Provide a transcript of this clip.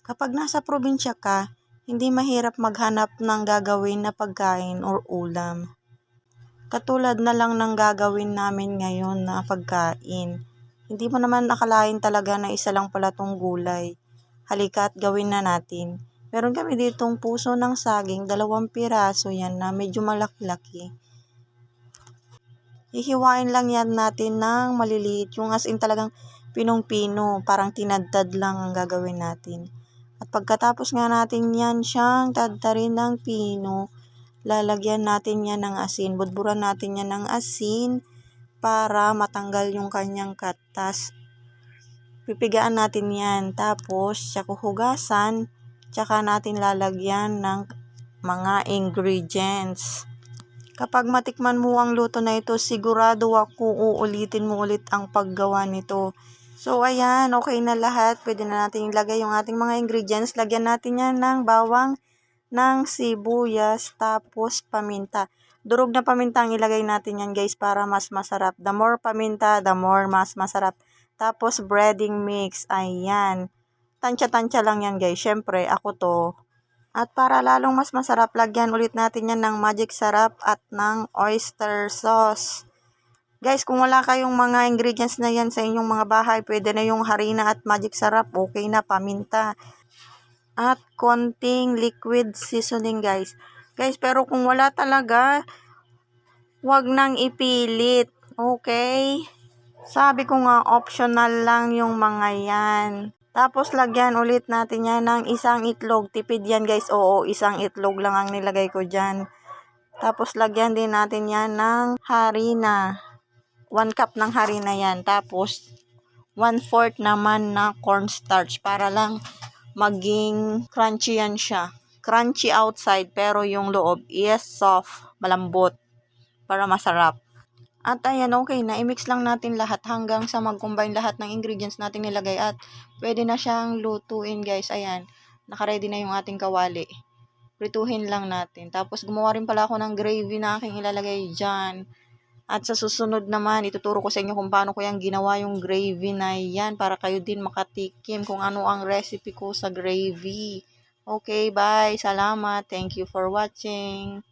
Kapag nasa probinsya ka, hindi mahirap maghanap ng gagawin na pagkain or ulam. Katulad na lang ng gagawin namin ngayon na pagkain. Hindi mo naman akalain talaga na isa lang pala tong gulay. Halika at gawin na natin. Meron kami ditong puso ng saging, 2 piraso yan na medyo malaki-laki. Hihiwain lang yan natin ng maliliit, yung as in talagang pinong-pino, parang tinadtad lang ang gagawin natin. At pagkatapos nga natin yan siyang tadtarin ng pino, lalagyan natin yan ng asin, budburan natin yan ng asin para matanggal yung kanyang katas. Pipigaan natin yan, tapos tsaka hugasan, tsaka natin lalagyan ng mga ingredients. Kapag matikman mo ang luto na ito, sigurado ako uulitin mo ulit ang paggawa nito. So, ayan, okay na lahat. Pwede na natin ilagay yung ating mga ingredients. Lagyan natin yan ng bawang, ng sibuyas, tapos paminta. Durog na paminta ang ilagay natin yan, guys, para mas masarap. The more paminta, the more mas masarap. Tapos, breading mix. Ayan. Tansya-tansya lang yan, guys. Syempre, ako to. At para lalong mas masarap, lagyan ulit natin yan ng magic sarap at ng oyster sauce. Guys, kung wala kayong mga ingredients na yan sa inyong mga bahay, pwede na yung harina at magic sarap. Okay na, paminta. At konting liquid seasoning, guys. Guys, pero kung wala talaga, wag nang ipilit. Okay? Sabi ko nga, optional lang yung mga yan. Tapos, lagyan ulit natin yan ng isang itlog. Tipid yan, guys. Oo, isang itlog lang ang nilagay ko dyan. Tapos, lagyan din natin yan ng harina. 1 cup ng harina yan. Tapos, 1/4 naman na cornstarch para lang maging crunchy yan siya. Crunchy outside, pero yung loob is soft, malambot, para masarap. At ayan, okay na. I-mix lang natin lahat hanggang sa mag-combine lahat ng ingredients natin nilagay at pwede na siyang lutuin, guys. Ayan, naka-ready na yung ating kawali. Prituhin lang natin. Tapos gumawa rin pala ako ng gravy na aking ilalagay dyan. At sa susunod naman, ituturo ko sa inyo kung paano ko yung ginawa yung gravy na yan para kayo din makatikim kung ano ang recipe ko sa gravy. Okay, bye. Salamat. Thank you for watching.